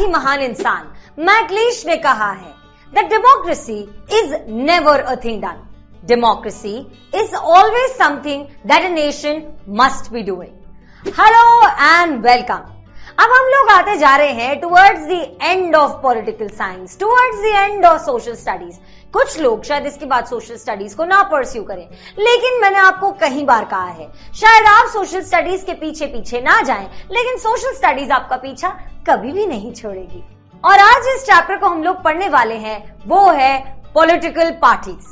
बहुत ही महान इंसान मैकलीश ने कहा है that democracy is never a thing done. Democracy is always something that a nation must be doing. Hello and welcome. अब हम लोग आते जा रहे हैं towards the end of political science, towards the end of social studies. कुछ लोग शायद इसके बाद सोशल स्टडीज को ना परस्यू करें, लेकिन मैंने आपको कई बार कहा है शायद आप सोशल स्टडीज के पीछे पीछे ना जाएं, लेकिन सोशल स्टडीज आपका पीछा कभी भी नहीं छोड़ेगी। और आज इस चैप्टर को हम लोग पढ़ने वाले हैं वो है पॉलिटिकल पार्टीज।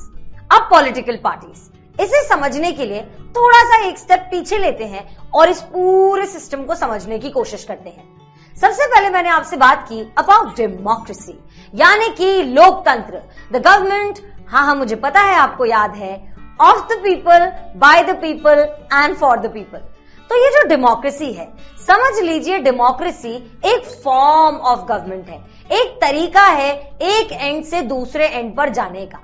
अब पॉलिटिकल पार्टीज, इसे समझने के लिए थोड़ा सा एक स्टेप पीछे लेते हैं और इस पूरे सिस्टम को समझने की कोशिश करते हैं। सबसे पहले मैंने आपसे बात की अबाउट डेमोक्रेसी, यानी कि लोकतंत्र, द गवर्नमेंट, हाँ मुझे पता है आपको याद है, of the people, by the people and for the people. तो ये जो डेमोक्रेसी है, समझ लीजिए डेमोक्रेसी एक फॉर्म ऑफ गवर्नमेंट है, एक तरीका है एक एंड से दूसरे एंड पर जाने का।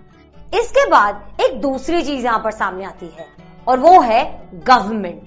इसके बाद एक दूसरी चीज यहां पर सामने आती है और वो है गवर्नमेंट,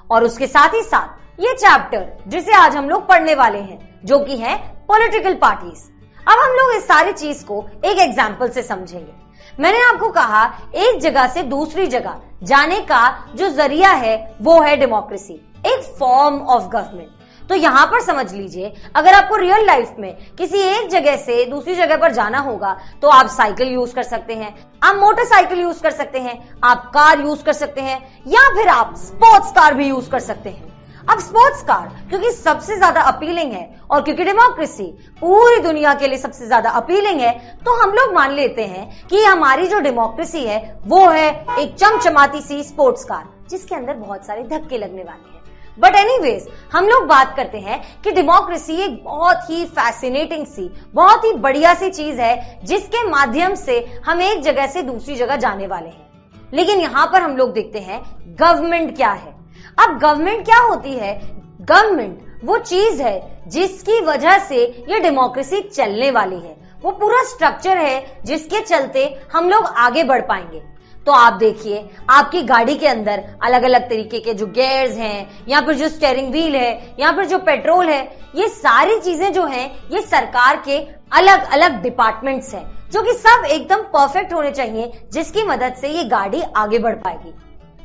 और उसके साथ ही साथ ये चैप्टर जिसे आज हम लोग पढ़ने वाले हैं जो कि है पॉलिटिकल पार्टीज। अब हम लोग इस सारी चीज को एक एग्जाम्पल से समझेंगे। मैंने आपको कहा एक जगह से दूसरी जगह जाने का जो जरिया है वो है डेमोक्रेसी, एक फॉर्म ऑफ गवर्नमेंट। तो यहां पर समझ लीजिए अगर आपको रियल लाइफ में किसी एक जगह से दूसरी जगह पर जाना होगा तो आप साइकिल यूज कर सकते हैं, आप मोटरसाइकिल यूज कर सकते हैं, आप कार यूज कर सकते हैं, या फिर आप स्पोर्ट्स कार भी यूज कर सकते हैं। अब स्पोर्ट्स कार क्योंकि सबसे ज्यादा अपीलिंग है और क्योंकि डेमोक्रेसी पूरी दुनिया के लिए सबसे ज्यादा अपीलिंग है, तो हम लोग मान लेते हैं कि हमारी जो डेमोक्रेसी है वो है एक चमचमाती सी स्पोर्ट्स कार जिसके अंदर बहुत सारे धक्के लगने वाले हैं। बट एनीवेज हम लोग बात करते हैं कि डेमोक्रेसी एक बहुत ही फैसिनेटिंग सी, बहुत ही बढ़िया सी चीज है जिसके माध्यम से हम एक जगह से दूसरी जगह जाने वाले हैं। लेकिन यहां पर हम लोग देखते हैं गवर्नमेंट क्या है। अब गवर्नमेंट क्या होती है? गवर्नमेंट वो चीज है जिसकी वजह से ये डेमोक्रेसी चलने वाली है, वो पूरा स्ट्रक्चर है जिसके चलते हम लोग आगे बढ़ पाएंगे। तो आप देखिए आपकी गाड़ी के अंदर अलग अलग तरीके के जो गियर्स हैं, या फिर जो स्टीयरिंग व्हील है, या फिर जो पेट्रोल है, ये सारी चीजें जो हैं ये सरकार के अलग अलग डिपार्टमेंट्स हैं जो कि सब एकदम परफेक्ट होने चाहिए जिसकी मदद से ये गाड़ी आगे बढ़ पाएगी।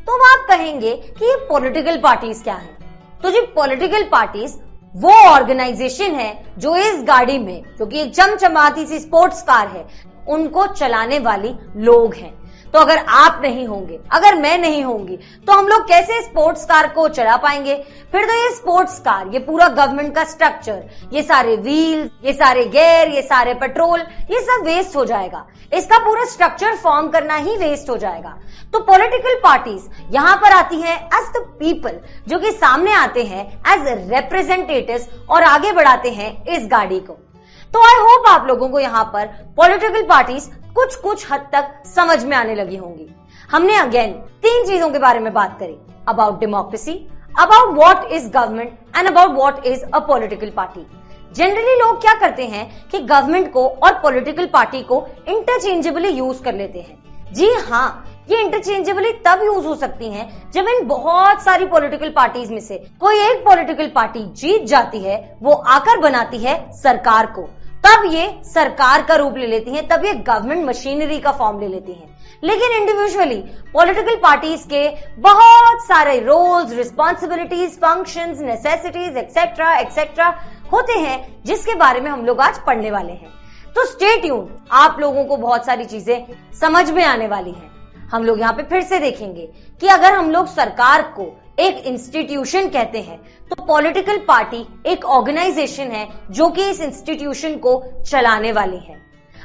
तो अब आप कहेंगे कि ये पॉलिटिकल पार्टीज क्या है? तो जी पॉलिटिकल पार्टीज वो ऑर्गेनाइजेशन है जो इस गाड़ी में, जो कि एक चमचमाती सी स्पोर्ट्स कार है, उनको चलाने वाली लोग हैं। तो अगर आप नहीं होंगे, अगर मैं नहीं होंगी, तो हम लोग कैसे स्पोर्ट्स कार को चला पाएंगे? फिर तो ये स्पोर्ट्स कार, ये पूरा गवर्नमेंट का स्ट्रक्चर, ये सारे व्हील, ये सारे गियर, ये सारे पेट्रोल, ये सब वेस्ट हो जाएगा। इसका पूरा स्ट्रक्चर फॉर्म करना ही वेस्ट हो जाएगा। तो पॉलिटिकल पार्टीज यहां पर आती है एज द पीपल, जो कि सामने आते हैं एज रिप्रेजेंटेटिव्स और आगे बढ़ाते हैं इस गाड़ी को। तो आई होप आप लोगों को यहाँ पर पॉलिटिकल पार्टीज कुछ हद तक समझ में आने लगी होंगी। हमने अगेन 3 चीजों के बारे में बात करी, about democracy, about what is government and about what is a political party. Generally लोग क्या करते हैं कि गवर्नमेंट को और पॉलिटिकल पार्टी को इंटरचेंजेबली यूज कर लेते हैं। जी हाँ, ये इंटरचेंजेबली तब यूज हो सकती हैं जब इन बहुत सारी पॉलिटिकल पार्टीज में से कोई एक पॉलिटिकल पार्टी जीत जाती है, वो आकर बनाती है सरकार को, तब ये सरकार का रूप ले लेती हैं, तब ये गवर्नमेंट मशीनरी का फॉर्म ले लेती हैं। लेकिन इंडिविजुअली पॉलिटिकल पार्टीज के बहुत सारे roles, responsibilities, functions, necessities etcetera etcetera होते हैं जिसके बारे में हम लोग आज पढ़ने वाले हैं। तो स्टे ट्यून्ड, आप लोगों को बहुत सारी चीजें समझ में आने वाली हैं। हम लोग यहाँ पे फिर से देखेंगे कि अगर हम लोग सरकार को एक इंस्टीट्यूशन कहते हैं तो पॉलिटिकल पार्टी एक ऑर्गेनाइजेशन है जो कि इस इंस्टीट्यूशन को चलाने वाली है।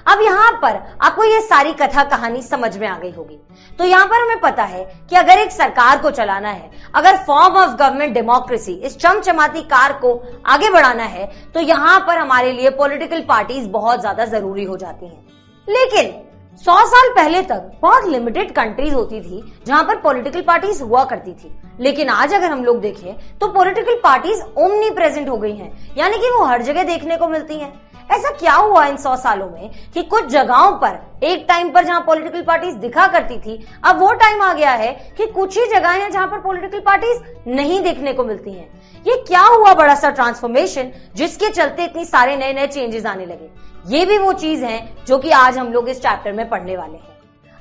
अब यहाँ पर आपको ये सारी कथा कहानी समझ में आ गई होगी। तो यहाँ पर हमें पता है कि अगर एक सरकार को चलाना है, अगर फॉर्म ऑफ गवर्नमेंट डेमोक्रेसी, इस चमचमाती कार को आगे बढ़ाना है, तो यहाँ पर हमारे लिए पॉलिटिकल पार्टीज बहुत ज्यादा जरूरी हो जाती हैं। लेकिन 100 साल पहले तक बहुत लिमिटेड कंट्रीज होती थी जहां पर पॉलिटिकल पार्टीज हुआ करती थी। लेकिन आज अगर हम लोग देखें तो पॉलिटिकल पार्टीज ओमनी प्रेजेंट हो गई हैं, यानी कि वो हर जगह देखने को मिलती हैं। ऐसा क्या हुआ इन 100 सालों में कि कुछ जगहों पर एक टाइम पर जहां पॉलिटिकल पार्टीज दिखा करती थी, अब वो टाइम आ गया है कि कुछ ही जगह हैं जहां पर पॉलिटिकल पार्टीज नहीं देखने को मिलती हैं। ये क्या हुआ बड़ा सा ट्रांसफॉर्मेशन जिसके चलते इतनी सारे नए नए चेंजेस आने लगे? ये भी वो चीज है जो कि आज हम लोग इस चैप्टर में पढ़ने वाले हैं।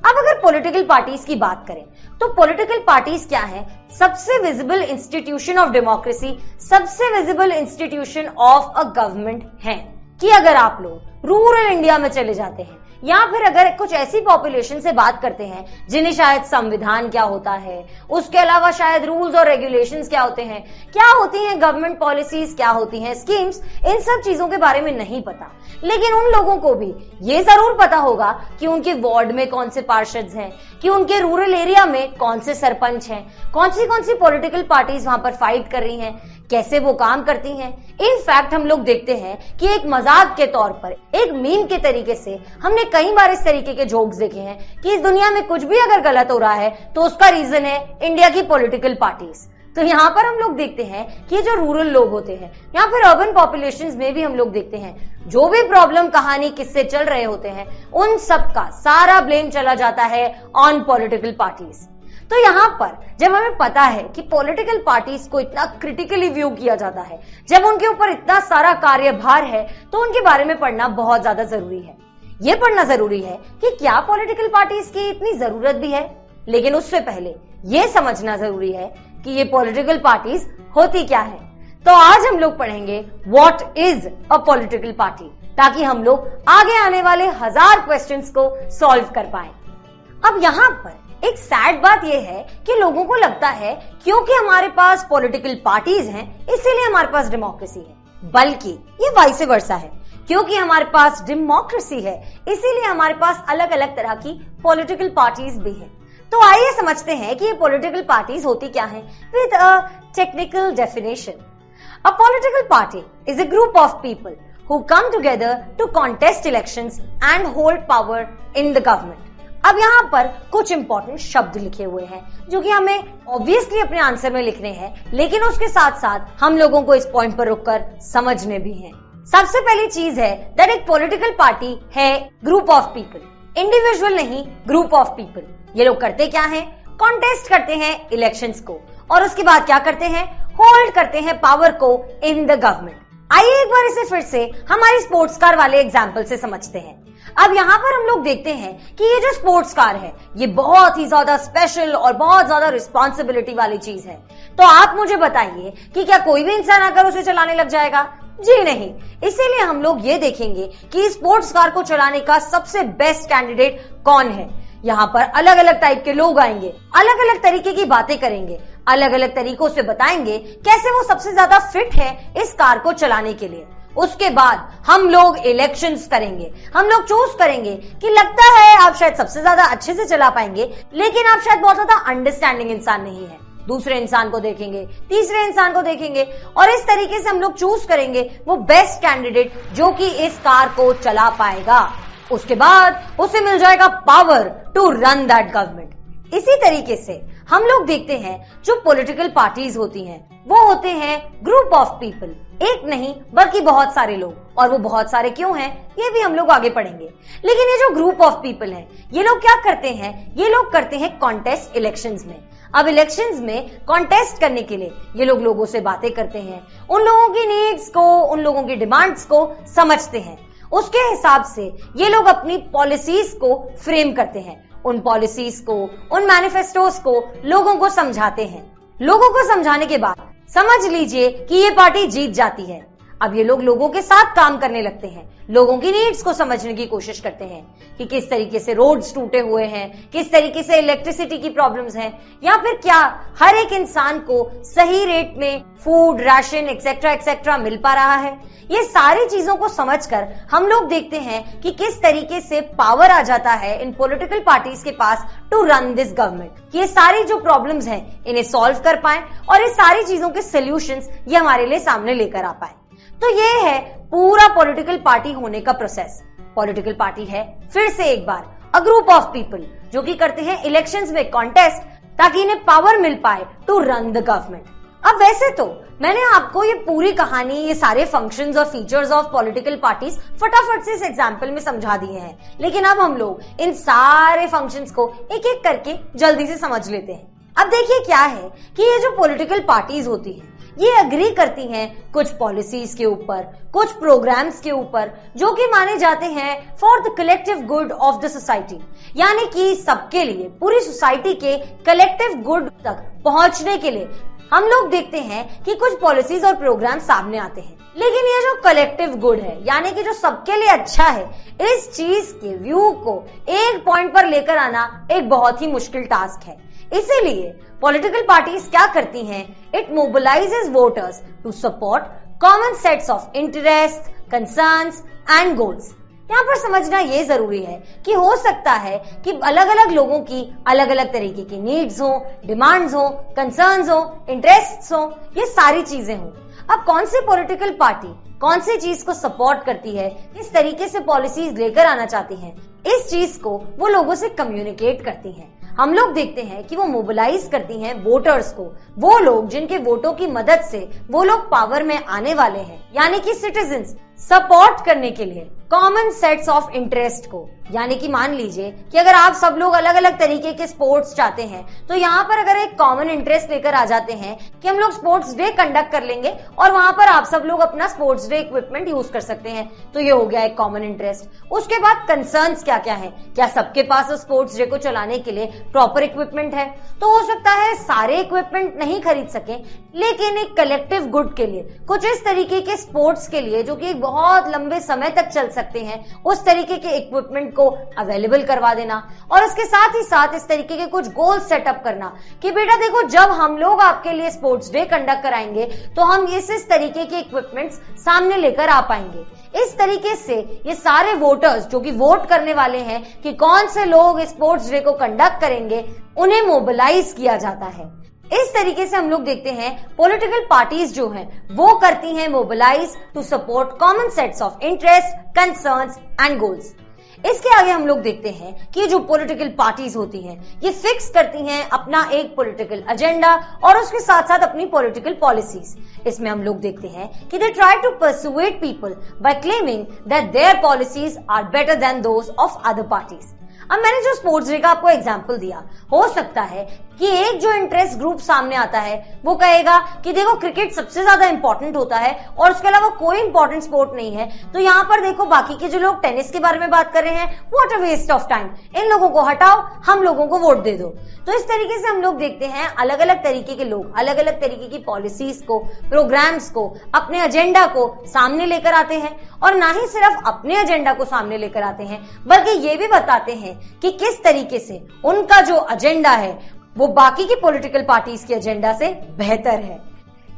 अब अगर पॉलिटिकल पार्टीज की बात करें तो पॉलिटिकल पार्टीज क्या है? सबसे विजिबल इंस्टीट्यूशन ऑफ डेमोक्रेसी, सबसे visible institution of a government है। कि अगर आप लोग रूरल इंडिया में चले जाते हैं या फिर अगर कुछ ऐसी पॉपुलेशन से बात करते हैं जिन्हें शायद संविधान क्या होता है, उसके अलावा शायद रूल्स और रेगुलेशंस क्या होते हैं, क्या होती हैं गवर्नमेंट पॉलिसीज, क्या होती हैं स्कीम्स, इन सब चीजों के बारे में नहीं पता। लेकिन उन लोगों को भी ये जरूर पता होगा कि उनके वार्ड में कौन से पार्षद हैं, कि उनके रूरल एरिया में कौन से सरपंच हैं, कौन सी पॉलिटिकल पार्टीज वहां पर फाइट कर रही हैं, कैसे वो काम करती हैं। इनफैक्ट हम लोग देखते हैं कि एक मजाक के तौर पर, एक मीम के तरीके से हमने कई बार इस तरीके के जोक्स देखे हैं कि इस दुनिया में कुछ भी अगर गलत हो रहा है तो उसका रीजन है इंडिया की पॉलिटिकल पार्टीज। तो यहाँ पर हम लोग देखते हैं कि जो रूरल लोग होते हैं या फिर अर्बन पॉपुलेशंस में भी हम लोग देखते हैं जो भी प्रॉब्लम, कहानी, किस्से चल रहे होते हैं, उन सब का सारा ब्लेम चला जाता है ऑन पॉलिटिकल पार्टीज। तो यहाँ पर जब हमें पता है कि पॉलिटिकल पार्टीज को इतना क्रिटिकली व्यू किया जाता है, जब उनके ऊपर इतना सारा कार्यभार है, तो उनके बारे में पढ़ना बहुत ज्यादा जरूरी है। ये पढ़ना जरूरी है कि क्या पॉलिटिकल पार्टीज की इतनी जरूरत भी है, लेकिन उससे पहले ये समझना जरूरी है कि ये पॉलिटिकल पार्टीज होती क्या है। तो आज हम लोग पढ़ेंगे what is a political party, ताकि हम लोग आगे आने वाले 1000 क्वेश्चंस को सॉल्व कर पाए। अब यहाँ पर एक सैड बात यह है कि लोगों को लगता है क्योंकि हमारे पास पॉलिटिकल पार्टीज हैं इसीलिए हमारे पास डेमोक्रेसी है, बल्कि ये वाइस वर्सा है। क्योंकि हमारे पास डेमोक्रेसी है इसीलिए हमारे पास अलग अलग तरह की पॉलिटिकल पार्टीज भी है। तो आइए समझते हैं कि ये पॉलिटिकल पार्टीज होती क्या है with a technical definition. A political party is a group of people who come together to contest elections and hold power in the government. अब यहाँ पर कुछ इंपॉर्टेंट शब्द लिखे हुए हैं जो कि हमें ऑब्वियसली अपने आंसर में लिखने हैं, लेकिन उसके साथ साथ हम लोगों को इस पॉइंट पर रुककर समझने भी हैं। सबसे पहली चीज है दैट एक पॉलिटिकल पार्टी है ग्रुप ऑफ पीपल, इंडिविजुअल नहीं, ग्रुप ऑफ पीपल। ये लोग करते क्या हैं? कॉन्टेस्ट करते हैं इलेक्शंस को और उसके बाद क्या करते हैं? होल्ड करते हैं पावर को इन द गवर्नमेंट। आइए एक बार इसे फिर से हमारी स्पोर्ट्स कार वाले एग्जाम्पल से समझते हैं। अब यहाँ पर हम लोग देखते हैं कि ये जो स्पोर्ट्स कार है ये बहुत ही ज्यादा स्पेशल और बहुत ज्यादा रिस्पॉन्सिबिलिटी वाली चीज है। तो आप मुझे बताइए कि क्या कोई भी इंसान आकर उसे चलाने लग जाएगा? जी नहीं। इसीलिए हम लोग ये देखेंगे कि स्पोर्ट्स कार को चलाने का सबसे बेस्ट कैंडिडेट कौन है। यहाँ पर अलग अलग टाइप के लोग आएंगे, अलग अलग तरीके की बातें करेंगे, अलग अलग तरीकों से बताएंगे कैसे वो सबसे ज्यादा फिट है इस कार को चलाने के लिए। उसके बाद हम लोग इलेक्शंस करेंगे, हम लोग चूज करेंगे कि लगता है आप शायद सबसे ज्यादा अच्छे से चला पाएंगे, लेकिन आप शायद बहुत ज्यादा अंडरस्टैंडिंग इंसान नहीं है। दूसरे इंसान को देखेंगे, तीसरे इंसान को देखेंगे और इस तरीके से हम लोग चूज करेंगे वो बेस्ट कैंडिडेट जो कि इस कार को चला पाएगा। उसके बाद उसे मिल जाएगा power to run that government. इसी तरीके से हम लोग देखते हैं जो पॉलिटिकल पार्टीज होती हैं वो होते हैं ग्रुप ऑफ पीपल, एक नहीं बल्कि बहुत सारे लोग। और वो बहुत सारे क्यों हैं ये भी हम लोग आगे पढ़ेंगे। लेकिन ये जो ग्रुप ऑफ पीपल हैं ये लोग क्या करते हैं? ये लोग करते हैं कॉन्टेस्ट इलेक्शंस में। अब इलेक्शंस में कॉन्टेस्ट करने के लिए ये लोग लोगों से बातें करते हैं, उन लोगों की नीड्स को, उन लोगों की डिमांड्स को समझते हैं। उसके हिसाब से ये लोग अपनी पॉलिसीज को फ्रेम करते हैं, उन पॉलिसीज को, उन मैनिफेस्टोस को लोगों को समझाते हैं। लोगों को समझाने के बाद समझ लीजिए कि ये पार्टी जीत जाती है। अब ये लोग लोगों के साथ काम करने लगते हैं, लोगों की नीड्स को समझने की कोशिश करते हैं कि किस तरीके से रोड्स टूटे हुए हैं, किस तरीके से इलेक्ट्रिसिटी की प्रॉब्लम्स हैं, या फिर क्या हर एक इंसान को सही रेट में फूड, राशन एक्सेट्रा एक्सेट्रा मिल पा रहा है। ये सारी चीजों को समझकर हम लोग देखते हैं कि किस तरीके से पावर आ जाता है इन पॉलिटिकल पार्टीज के पास टू रन दिस गवर्नमेंट। ये सारी जो प्रॉब्लम्स हैं इन्हें सॉल्व कर पाए और इस सारी चीजों के सोल्यूशंस ये हमारे लिए सामने लेकर आ पाए। तो ये है पूरा पॉलिटिकल पार्टी होने का प्रोसेस। पॉलिटिकल पार्टी है फिर से एक बार अ ग्रुप ऑफ पीपल जो कि करते हैं इलेक्शंस में कॉन्टेस्ट ताकि इन्हें पावर मिल पाए टू रन द गवर्नमेंट। अब वैसे तो मैंने आपको ये पूरी कहानी, ये सारे फंक्शंस और फीचर्स ऑफ पॉलिटिकल पार्टीज फटाफट से इस एग्जाम्पल में समझा दिए हैं, लेकिन अब हम लोग इन सारे फंक्शंस को एक एक करके जल्दी से समझ लेते हैं। अब देखिए क्या है कि ये जो पॉलिटिकल पार्टीज होती हैं, ये अग्री करती हैं कुछ पॉलिसीज के ऊपर, कुछ प्रोग्राम्स के ऊपर, जो कि माने जाते हैं for the collective good of the society, यानी कि सबके लिए, पूरी सोसाइटी के कलेक्टिव गुड तक पहुंचने के लिए हम लोग देखते हैं कि कुछ पॉलिसीज और प्रोग्राम सामने आते हैं। लेकिन ये जो कलेक्टिव गुड है, यानी कि जो सबके लिए अच्छा है, इस चीज के व्यू को एक पॉइंट पर लेकर आना एक बहुत ही मुश्किल टास्क है। इसीलिए पॉलिटिकल पार्टीज क्या करती हैं? It mobilises voters to support common sets of interest, concerns and goals. यहाँ पर समझना ये जरूरी है कि हो सकता है कि अलग अलग लोगों की अलग अलग तरीके की नीड्स हो, डिमांड्स हो, कंसर्न्स हो, इंटरेस्ट्स हो, ये सारी चीजें हो। अब कौन सी पॉलिटिकल पार्टी कौन सी चीज को सपोर्ट करती है, किस तरीके से पॉलिसीज लेकर आना चाहती है, इस चीज को वो लोगों से कम्युनिकेट करती है। हम लोग देखते हैं कि वो मोबिलाइज करती हैं वोटर्स को, वो लोग जिनके वोटों की मदद से वो लोग पावर में आने वाले हैं, यानी कि सिटीजन्स, सपोर्ट करने के लिए कॉमन सेट्स ऑफ इंटरेस्ट को। यानी कि मान लीजिए कि अगर आप सब लोग अलग अलग तरीके के स्पोर्ट्स चाहते हैं, तो यहाँ पर अगर एक कॉमन इंटरेस्ट लेकर आ जाते हैं कि हम लोग स्पोर्ट्स डे कंडक्ट कर लेंगे और वहां पर आप सब लोग अपना स्पोर्ट्स डे इक्विपमेंट यूज कर सकते हैं, तो ये हो गया एक कॉमन इंटरेस्ट। उसके बाद कंसर्न्स क्या क्या है? क्या सबके पास स्पोर्ट्स डे को चलाने के लिए प्रॉपर इक्विपमेंट है? तो हो सकता है सारे इक्विपमेंट नहीं खरीद सके, लेकिन एक कलेक्टिव गुड के लिए कुछ इस तरीके के स्पोर्ट्स के लिए जो कि बहुत लंबे समय तक चल सकते हैं, उस तरीके के इक्विपमेंट को अवेलेबल करवा देना। और उसके साथ ही साथ इस तरीके के कुछ गोल सेटअप करना कि बेटा देखो, जब हम लोग आपके लिए स्पोर्ट्स डे कंडक्ट कराएंगे तो हम इस तरीके के इक्विपमेंट्स सामने लेकर आ पाएंगे। इस तरीके से ये सारे वोटर्स जो कि वोट करने वाले हैं कि कौन से लोग स्पोर्ट्स डे को कंडक्ट करेंगे, उन्हें मोबिलाइज किया जाता है। इस तरीके से हम लोग देखते हैं पॉलिटिकल पार्टीज जो हैं वो करती हैं mobilise to support common sets of interest, concerns and goals. इसके आगे हम लोग देखते हैं कि जो पॉलिटिकल पार्टीज होती हैं ये फिक्स करती हैं अपना एक पॉलिटिकल एजेंडा और उसके साथ साथ अपनी पॉलिटिकल पॉलिसीज। इसमें हम लोग देखते हैं कि they try to persuade people by claiming that their policies are better than those of other parties. अब मैंने जो स्पोर्ट्स डे का आपको एग्जांपल दिया, हो सकता है कि एक जो इंटरेस्ट ग्रुप सामने आता है वो कहेगा कि देखो क्रिकेट सबसे ज्यादा इंपॉर्टेंट होता है और उसके अलावा कोई इंपॉर्टेंट स्पोर्ट नहीं है, तो यहाँ पर देखो बाकी के जो लोग टेनिस के बारे में बात कर रहे हैं, what a waste of time, इन लोगों को हटाओ, हम लोगों को वोट दे दो। तो इस तरीके से हम लोग देखते हैं अलग अलग तरीके के लोग अलग अलग तरीके की पॉलिसीज को, प्रोग्राम्स को, अपने एजेंडा को सामने लेकर आते हैं। और ना ही सिर्फ अपने एजेंडा को सामने लेकर आते हैं, बल्कि ये भी बताते हैं कि किस तरीके से उनका जो एजेंडा है वो बाकी की पॉलिटिकल पार्टीज के एजेंडा से बेहतर है।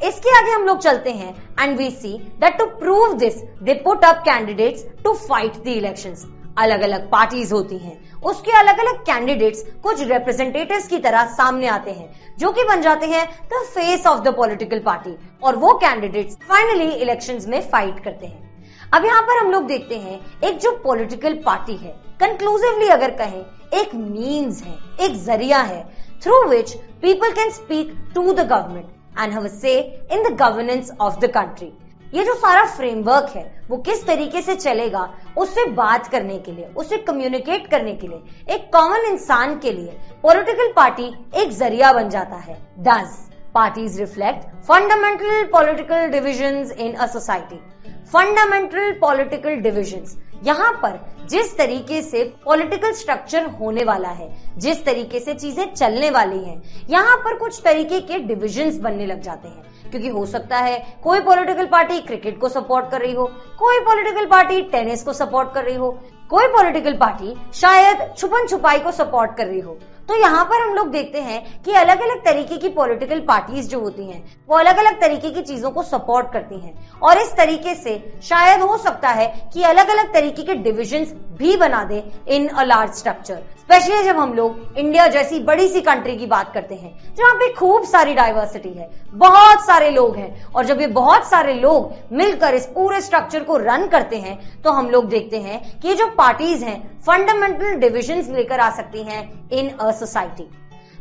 इसके आगे हम लोग चलते हैं and we see that to prove this they put up candidates to fight the elections. अलग अलग पार्टीज होती हैं, उसके अलग अलग कैंडिडेट्स कुछ रिप्रेजेंटेटिव्स की तरह सामने आते हैं जो कि बन जाते हैं the face of the political party, और वो कैंडिडेट्स फाइनली इलेक्शंस में फाइट करते हैं। अब यहाँ पर हम लोग देखते हैं एक जो पॉलिटिकल पार्टी है, कंक्लूसिवली अगर कहें, एक मीन्स है, एक जरिया है through which people can speak to the government and have a say in the governance of the country. ये जो सारा फ्रेमवर्क है वो किस तरीके से चलेगा, उससे बात करने के लिए, उससे कम्युनिकेट करने के लिए, एक कॉमन इंसान के लिए पॉलिटिकल पार्टी एक जरिया बन जाता है। Thus, parties reflect fundamental political divisions in a society. Fundamental political divisions, यहाँ पर जिस तरीके से पॉलिटिकल स्ट्रक्चर होने वाला है, जिस तरीके से चीजें चलने वाली हैं, यहाँ पर कुछ तरीके के डिविजन्स बनने लग जाते हैं। क्योंकि हो सकता है कोई पॉलिटिकल पार्टी क्रिकेट को सपोर्ट कर रही हो, कोई पॉलिटिकल पार्टी टेनिस को सपोर्ट कर रही हो, कोई पॉलिटिकल पार्टी शायद छुपन छुपाई को सपोर्ट कर रही हो। तो यहाँ पर हम लोग देखते हैं कि अलग अलग तरीके की पॉलिटिकल पार्टीज जो होती हैं वो अलग अलग तरीके की चीजों को सपोर्ट करती हैं, और इस तरीके से शायद हो सकता है कि अलग अलग तरीके के डिविजन्स भी बना दे इन अ लार्ज स्ट्रक्चर। स्पेशली जब हम लोग इंडिया जैसी बड़ी सी कंट्री की बात करते हैं जहाँ पे खूब सारी डाइवर्सिटी है, बहुत सारे लोग हैं, और जब ये बहुत सारे लोग मिलकर इस पूरे स्ट्रक्चर को रन करते हैं तो हम लोग देखते हैं कि ये जो पार्टीज हैं फंडामेंटल डिविजन्स लेकर आ सकती हैं इन अ सोसाइटी।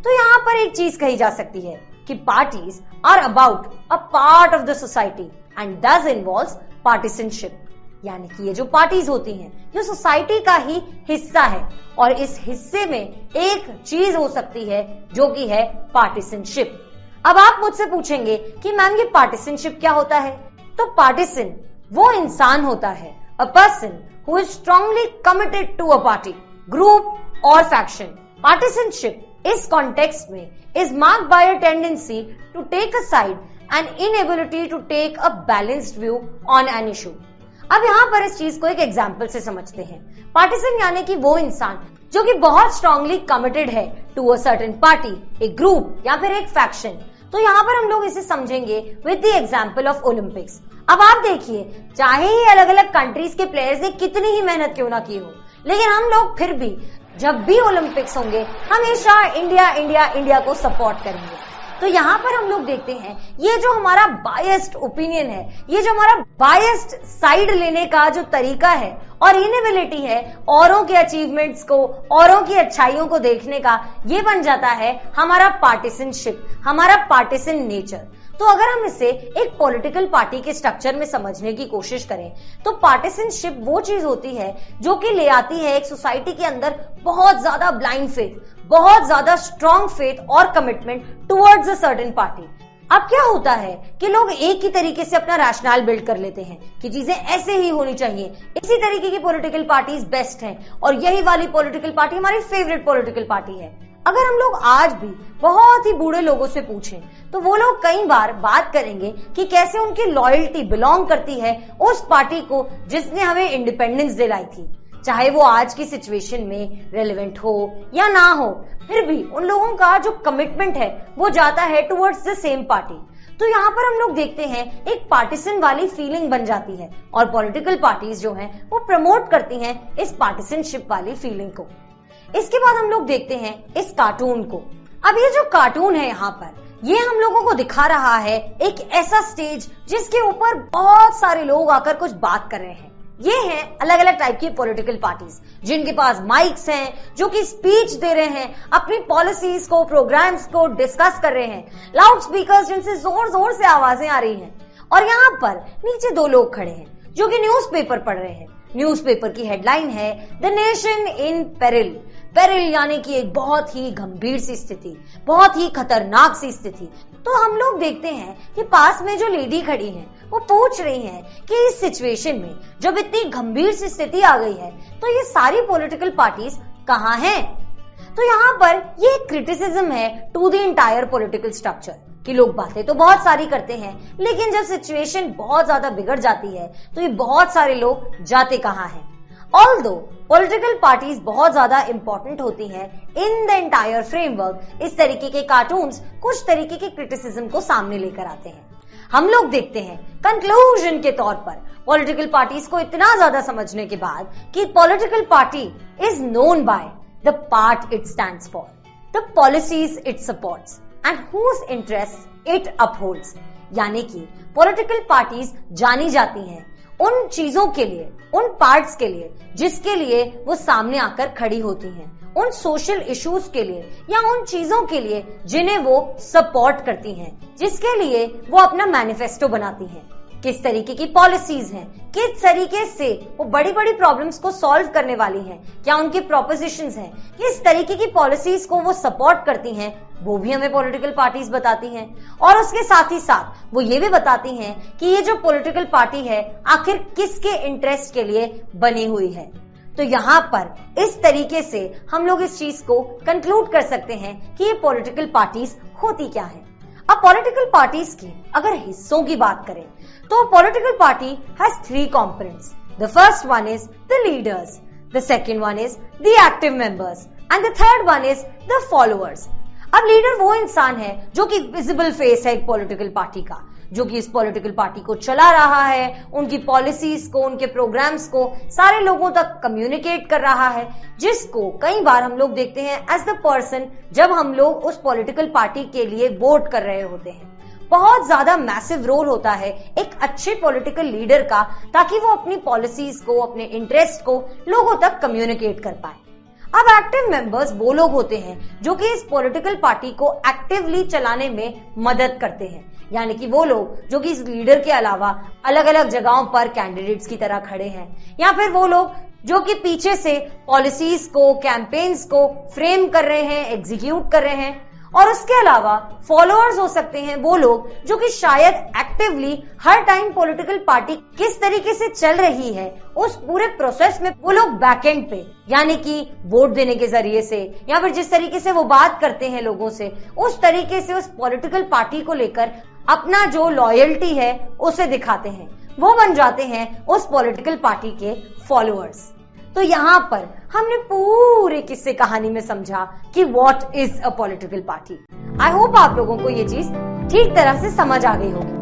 तो यहाँ पर एक चीज कही जा सकती है कि parties are about a part of the society and thus involves partisanship, यानी कि ये जो पार्टीज होती हैं ये सोसाइटी का ही हिस्सा है और इस हिस्से में एक चीज हो सकती है जो कि है पार्टिसनशिप। अब आप मुझसे पूछेंगे कि मैम ये पार्टिसनशिप क्या होता है? तो पार्टिसन वो इंसान होता है, a person who is strongly committed to a party, group और फैक्शन। पार्टिसनशिप इस कॉन्टेक्स्ट में is marked by a tendency to take a side and inability to take a balanced view on an issue। अब यहाँ पर इस चीज को एक एग्जाम्पल से समझते हैं। पार्टिसन यानी कि वो इंसान जो कि बहुत स्ट्रांगली कमिटेड है टू अ सर्टेन पार्टी, एक ग्रुप या फिर एक फैक्शन। तो यहाँ पर हम लोग इसे समझेंगे with the example of Olympics. अब आप देखिए, चाहे ही अलग अलग कंट्रीज के प्लेयर्स ने कितनी ही मेहनत क्यों ना की हो, लेकिन हम लोग फिर भी जब भी ओलंपिक्स होंगे हमेशा इंडिया इंडिया इंडिया को सपोर्ट करेंगे। तो यहाँ पर हम लोग देखते हैं ये जो हमारा बायस्ड ओपिनियन है, ये जो हमारा बायस्ड साइड लेने का जो तरीका है और इनेबिलिटी है औरों के अचीवमेंट्स को, औरों की अच्छाइयों को देखने का, ये बन जाता है हमारा पार्टिसनशिप, हमारा पार्टिसन नेचर। तो अगर हम इसे एक पॉलिटिकल पार्टी के स्ट्रक्चर में समझने की कोशिश करें तो पार्टिसनशिप वो चीज होती है जो कि ले आती है एक सोसाइटी के अंदर बहुत ज्यादा ब्लाइंड फेथ, बहुत ज्यादा स्ट्रॉन्ग फेथ और commitment towards a certain party. अब क्या होता है कि लोग एक ही तरीके से अपना रैशनल बिल्ड कर लेते हैं कि चीजें ऐसे ही होनी चाहिए, इसी तरीके की पॉलिटिकल पार्टीज बेस्ट हैं और यही वाली पॉलिटिकल पार्टी हमारी फेवरेट पॉलिटिकल पार्टी है। अगर हम लोग आज भी बहुत ही बूढ़े लोगों से पूछें तो वो लोग कई बार बात करेंगे कि कैसे उनकी लॉयल्टी बिलोंग करती है उस पार्टी को जिसने हमें इंडिपेंडेंस दिलाई थी। चाहे वो आज की सिचुएशन में रेलेवेंट हो या ना हो, फिर भी उन लोगों का जो कमिटमेंट है वो जाता है टुवर्ड्स द सेम पार्टी। तो यहाँ पर हम लोग देखते हैं एक पार्टिसन वाली फीलिंग बन जाती है और पॉलिटिकल पार्टीज जो हैं वो प्रमोट करती हैं इस पार्टिसनशिप वाली फीलिंग को। इसके बाद हम लोग देखते हैं इस कार्टून को। अब ये जो कार्टून है यहाँ पर, ये हम लोगों को दिखा रहा है एक ऐसा स्टेज जिसके ऊपर बहुत सारे लोग आकर कुछ बात कर रहे हैं। ये हैं अलग अलग टाइप की पॉलिटिकल पार्टीज जिनके पास माइक्स हैं, जो कि स्पीच दे रहे हैं, अपनी पॉलिसीज को, प्रोग्राम्स को डिस्कस कर रहे हैं, लाउड स्पीकर्स जिनसे जोर जोर से आवाजें आ रही हैं। और यहाँ पर नीचे दो लोग खड़े हैं जो कि न्यूज़पेपर पढ़ रहे हैं। न्यूज़पेपर की हेडलाइन है the nation in peril. Peril यानी कि एक बहुत ही गंभीर सी स्थिति, बहुत ही खतरनाक सी स्थिति। तो हम लोग देखते हैं कि पास में जो लेडी खड़ी हैं वो पूछ रही हैं कि इस सिचुएशन में जब इतनी गंभीर सी स्थिति आ गई है तो ये सारी पॉलिटिकल पार्टीज कहाँ हैं? तो यहाँ पर ये क्रिटिसिज्म है to the entire political structure कि लोग बातें तो बहुत सारी करते हैं लेकिन जब सिचुएशन बहुत ज्यादा बिगड़ जाती है तो ये बहुत सारे लोग जाते कहाँ हैं। ऑल्दो पॉलिटिकल पार्टीज बहुत ज्यादा इंपॉर्टेंट होती हैं इन द एंटायर फ्रेमवर्क, इस तरीके के कार्टून्स कुछ तरीके के क्रिटिसिज्म को सामने लेकर आते हैं। हम लोग देखते हैं कंक्लूजन के तौर पर पॉलिटिकल पार्टीज को इतना ज्यादा समझने के बाद कि political party is known by the part it stands for, the policies it supports and whose interest it upholds. यानी कि पॉलिटिकल पार्टीज जानी जाती हैं उन चीजों के लिए, उन पार्ट्स के लिए जिसके लिए वो सामने आकर खड़ी होती हैं, उन सोशल इश्यूज के लिए या उन चीजों के लिए जिन्हें वो सपोर्ट करती हैं, जिसके लिए वो अपना मैनिफेस्टो बनाती हैं। किस तरीके की पॉलिसीज हैं, किस तरीके से वो बड़ी बड़ी प्रॉब्लम्स को सॉल्व करने वाली हैं, क्या उनके प्रोपोजिशंस हैं, किस तरीके की पॉलिसीज को वो सपोर्ट करती हैं, वो भी हमें पॉलिटिकल पार्टीज बताती हैं। और उसके साथ ही साथ वो ये भी बताती हैं कि ये जो पॉलिटिकल पार्टी है आखिर किसके इंटरेस्ट के लिए बनी हुई है। तो यहाँ पर इस तरीके से हम लोग इस चीज को कंक्लूड कर सकते हैं कि ये पॉलिटिकल पार्टीज होती क्या है। अब पॉलिटिकल पार्टीज की अगर हिस्सों की बात करें तो political party has 3 components. The first one is the leaders, the second one is the active members and the third one is the followers. अब लीडर वो इंसान है जो कि विजिबल फेस है एक पॉलिटिकल पार्टी का, जो कि इस पॉलिटिकल पार्टी को चला रहा है, उनकी पॉलिसीज को, उनके प्रोग्राम्स को सारे लोगों तक कम्युनिकेट कर रहा है, जिसको कई बार हम लोग देखते हैं एज द पर्सन जब हम लोग उस पॉलिटिकल पार्टी के लिए वोट कर रहे होते हैं। बहुत ज्यादा मैसिव रोल होता है एक अच्छे पॉलिटिकल लीडर का ताकि वो अपनी पॉलिसीज को, अपने इंटरेस्ट को लोगों तक कम्युनिकेट कर पाए। अब एक्टिव मेंबर्स वो लोग होते हैं जो कि इस पॉलिटिकल पार्टी को एक्टिवली चलाने में मदद करते हैं, यानी कि वो लोग जो कि इस लीडर के अलावा अलग अलग जगहों पर कैंडिडेट्स की तरह खड़े हैं, या फिर वो लोग जो कि पीछे से पॉलिसीज को, कैंपेन्स को फ्रेम कर रहे हैं, एग्जीक्यूट कर रहे हैं। और उसके अलावा फॉलोअर्स हो सकते हैं वो लोग जो कि शायद एक्टिवली हर टाइम पॉलिटिकल पार्टी किस तरीके से चल रही है उस पूरे प्रोसेस में वो लोग बैकएंड पे, यानी कि वोट देने के जरिए से या फिर जिस तरीके से वो बात करते हैं लोगों से, उस तरीके से उस पॉलिटिकल पार्टी को लेकर अपना जो लॉयल्टी है उसे दिखाते हैं, वो बन जाते हैं उस पॉलिटिकल पार्टी के फॉलोअर्स। तो यहाँ पर हमने पूरे किस्से कहानी में समझा कि what is a political party. I hope आप लोगों को ये चीज ठीक तरह से समझ आ गई होगी।